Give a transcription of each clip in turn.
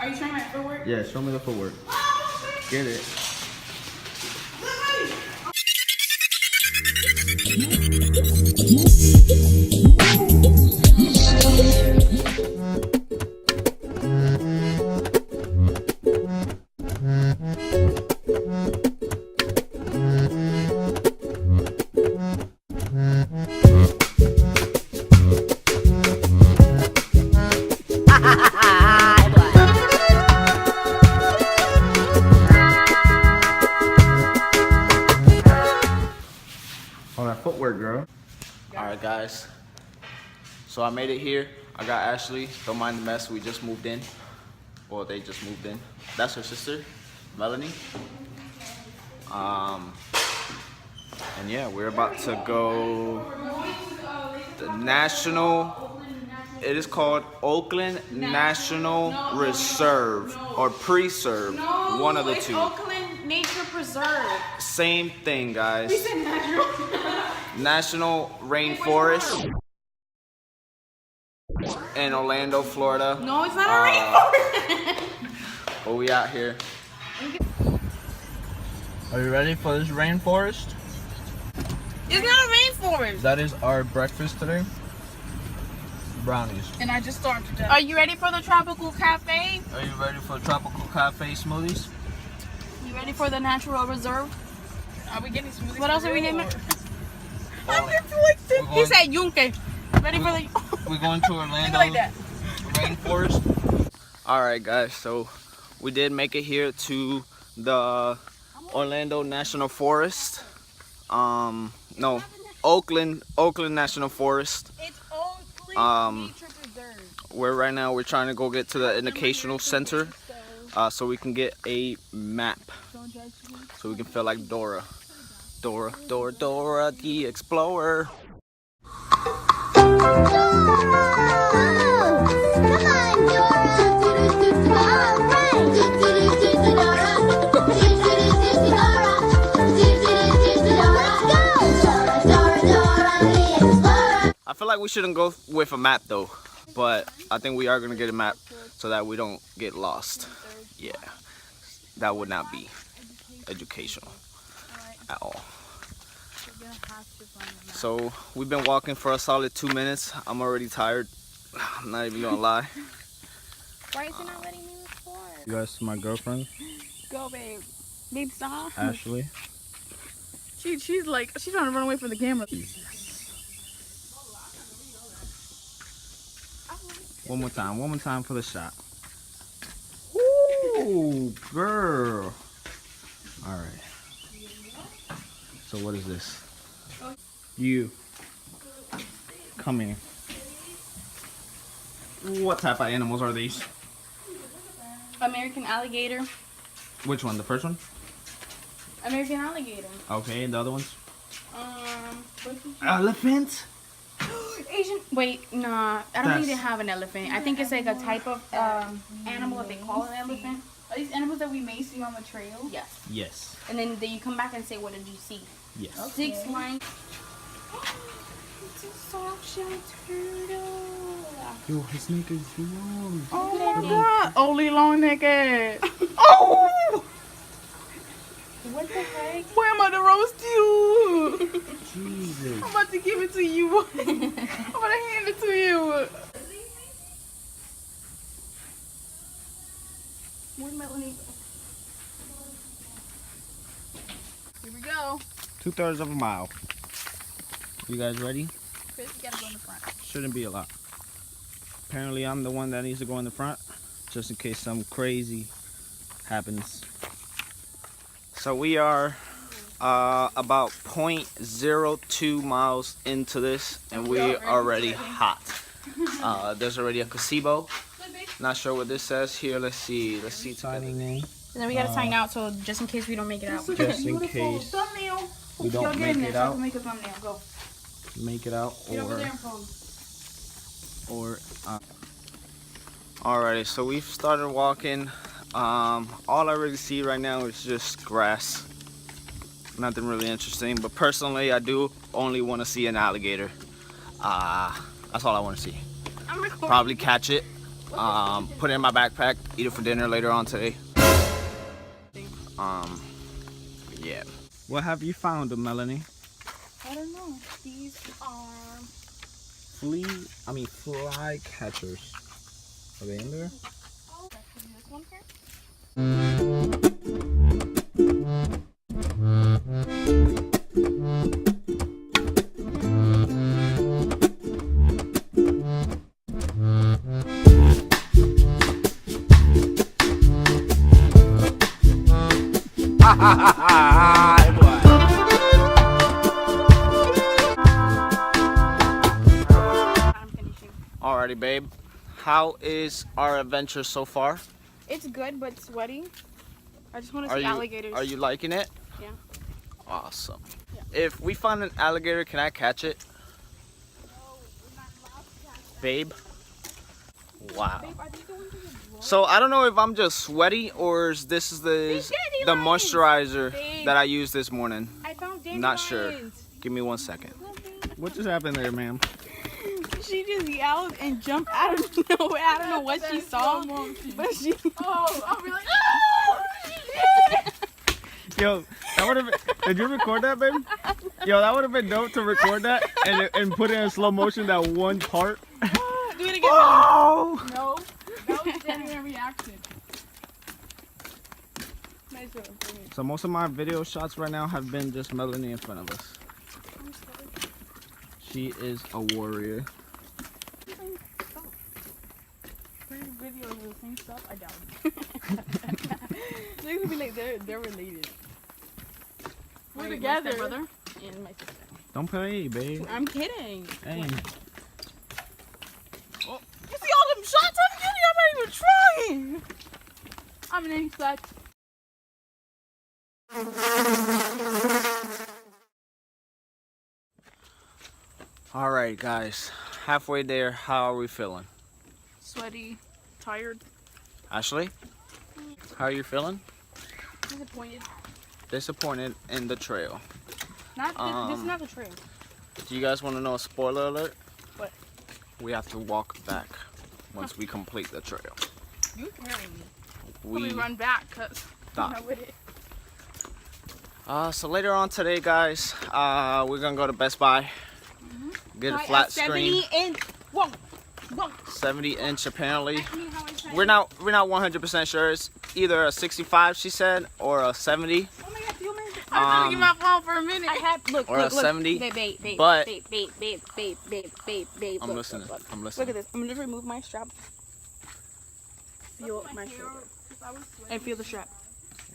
Are you showing my footwork? Yeah, show me the footwork. Get it. On that footwork, girl. Alright, guys. So I made it here. I got Ashley. Don't mind the mess. We just moved in. Well, they just moved in. That's her sister, Melanie. And yeah, we're about to go the national. It is called Oakland National Reserve or Preserve. One of the two. Oakland Nature Preserve. Same thing, guys. We said natural. National Rainforest in Orlando, Florida. No, it's not a rainforest. But we out here. Are you ready for this rainforest? It's not a rainforest. That is our breakfast today. Brownies. And I just started to. Are you ready for the tropical cafe? Are you ready for tropical cafe smoothies? You ready for the natural reserve? Are we getting smoothies? What else are we naming? He said Yunque. Ready for the. We're going to Orlando like that. rainforest. All right, guys. So we did make it here to the Orlando National Forest. No, Oakland National Forest. It's Oakland Nature Preserve. Where right now we're trying to go get to the educational center, so we can get a map, so we can feel like Dora the Explorer. I feel like we shouldn't go with a map though, but I think we are gonna get a map so that we don't get lost. Yeah, that would not be educational at all. So we've been walking for a solid 2 minutes. I'm already tired. I'm not even gonna lie. Why is he not letting me record? You guys see my girlfriend? Go, babe. Babe, stop. Ashley. She's trying to run away from the camera. One more time for the shot. Ooh, girl. All right. So what is this? You. Come here. What type of animals are these? American alligator. Which one? The first one? American alligator. Okay, and the other ones? What did you... Elephant? Asian. Wait, nah. I don't think they have an elephant. I think it's like a type of animal that they call an elephant. Are these animals that we may see on the trail? Yes. Yes. And then you come back and say, what did you see? Yes. Okay. 6 lines. It's a soft shell turtle. Yo, his neck is long. Oh my god. Only long necked. Oh! What the heck? Boy, I'm about to roast you. Jesus. I'm about to give it to you. I'm about to hand it to you. Where's Melanie? Here we go. 2/3 of a mile. You guys ready? Chris, you gotta go in the front. Shouldn't be a lot. Apparently I'm the one that needs to go in the front, just in case something crazy happens. So we are about 0.02 miles into this, and we're already hot. There's already a gazebo. Not sure what this says here. Let's see. Signing in. And then we gotta sign out, so just in case we don't make it out. Just in case thumbnail. we don't make it out. Make a thumbnail. Go. Make it out, Get over there and pose. Alrighty, so we've started walking. All I really see right now is just grass. Nothing really interesting, but personally I do only want to see an alligator. That's all I want to see. I'm recording. Probably catch it Put it in my backpack. Eat it for dinner later on today. Yeah. What have you found, Melanie? I don't know. These are fly catchers. Are they in there? Oh, this one here. I'm finishing. Alrighty, babe. How is our adventure so far? It's good, but sweaty. I just want to see alligators. Are you liking it? Yeah. Awesome. Yeah. If we find an alligator, can I catch it? No, we're not allowed to catch that. Babe? Wow. Babe, are these the ones that you blow? So I don't know if I'm just sweaty or is this is the moisturizer Babe. that I used this morning. I found dandelions. Not sure. Give me 1 second. What just happened there, ma'am? She just yelled and jumped out of nowhere. I don't know what she saw, but she. Oh, I'll be like, oh! Yo, that would have been. Did you record that, babe? Yo, that would have been dope to record that and put it in slow motion, that one part. Do it again. Oh! No, that was genuine reaction. Nice one. So most of my video shots right now have been just Melanie in front of us. She is a warrior. Videos of the same stuff? I doubt it. They're gonna be like they're related. We're together, brother and my sister. Don't play, babe. I'm kidding. Hey. Oh. You see all them shots I'm getting? I'm not even trying. I'm an insect. All right, guys. Halfway there. How are we feeling? Sweaty, tired, Ashley, how are you feeling? disappointed. Disappointed in the trail. This is not the trail. Do you guys want to know a spoiler alert? What? We have to walk back once we complete the trail. You carrying me. We run back because I'm stop. not with it. So later on today, guys, we're gonna go to Best Buy, get a flat screen. 70-inch. Whoa. 70-inch apparently. I mean, how I said We're not 100% sure. It's either a 65, she said, or a 70. Oh my God, you made it. I was gonna get my phone for a minute. I have look. Or a 70. Babe. But babe. I'm listening. I'm Look listening. at this. I'm gonna remove my strap. Feel my shoulder. And feel the strap.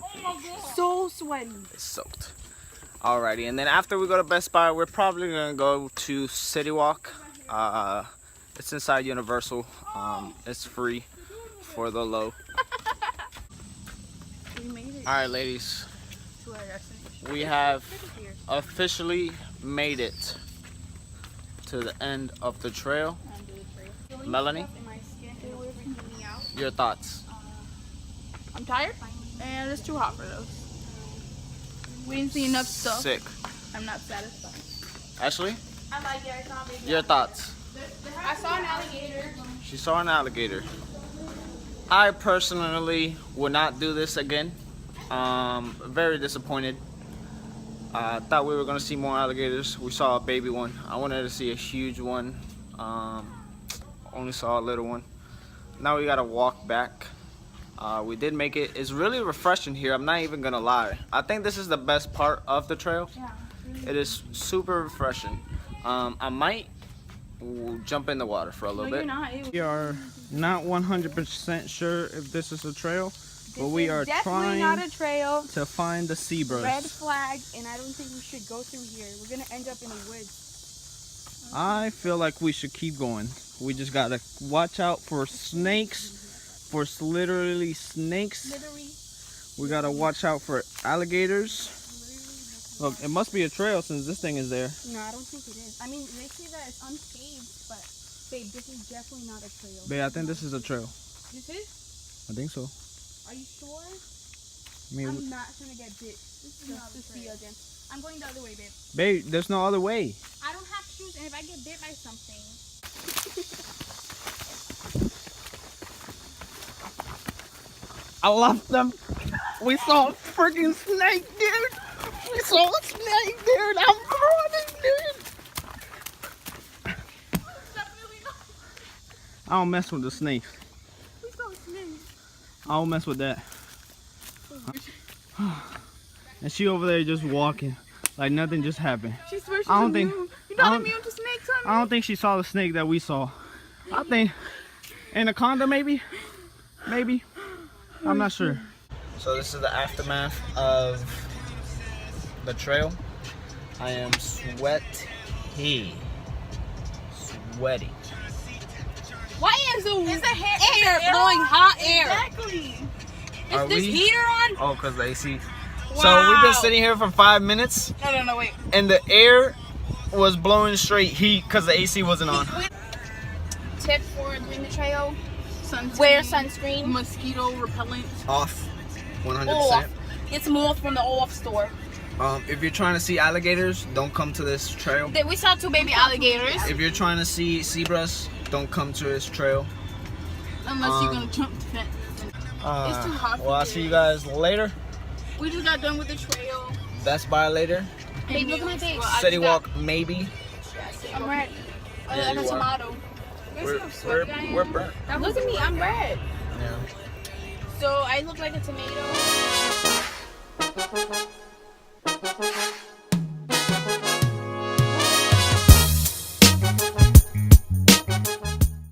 Oh my God. So sweaty. It's soaked. Alrighty, and then after we go to Best Buy, we're probably gonna go to City Walk. It's inside Universal. It's free for the low. We made it. Alright, ladies. To our destination. We have officially made it to the end of the trail. Melanie, your thoughts? I'm tired and it's too hot for those. We didn't see enough stuff. Sick. I'm not satisfied. Ashley, I like it. I saw a baby. your thoughts? I saw an alligator. She saw an alligator. I personally would not do this again. Very disappointed. Thought we were gonna see more alligators. We saw a baby one. I wanted to see a huge one. Only saw a little one. Now we gotta walk back. We did make it. It's really refreshing here. I'm not even gonna lie. I think this is the best part of the trail. Yeah. It is super refreshing. I might jump in the water for a little bit. You're not. We are not 100% sure if this is a trail, but we are definitely trying not a trail. to find the zebras. Red flag, and I don't think we should go through here. We're gonna end up in the woods. I feel like we should keep going. We just gotta watch out for snakes, for literally snakes. Literally. We gotta watch out for alligators. Look, it must be a trail since this thing is there. No, I don't think it is. I mean, they say that it's unpaved, but babe, this is definitely not a trail. Babe, I think this is a trail. This is? I think so. Are you sure? I mean, I'm not gonna get bit. This is not to see again. I'm going the other way, babe. babe, there's no other way. I don't have shoes, and if I get bit by something. I left them. We saw a freaking snake, dude. We saw a snake, dude. I'm running, dude. I don't mess with the snakes. We saw a snake. I don't mess with that. And she over there just walking like nothing just happened. She swears she's I don't think- immune. You're not immune to snakes, honey? I don't think she saw the snake that we saw. I think anaconda, maybe. I'm not sure. So this is the aftermath of the trail. I am sweaty. Why is the air blowing hot air? Exactly. Are Is this we? heater on? Oh, because the AC. Wow. So we've been sitting here for 5 minutes. No, wait. And the air was blowing straight heat because the AC wasn't on. Tip for doing the trail: Sunscreen, wear sunscreen. mosquito repellent. Off. 100%. Off. It's more from the off store. If you're trying to see alligators, don't come to this trail. We saw 2 baby alligators. If you're trying to see zebras, don't come to this trail. Unless you're gonna jump the fence. It's too hot for Well, I'll see you guys later. We just got done with the trail. Best Buy later. Babe, look at my face. City Walk maybe. I'm red. Yeah, I'm a you are. tomato. We're burnt. Look at me, I'm red. Yeah. So I look like a tomato.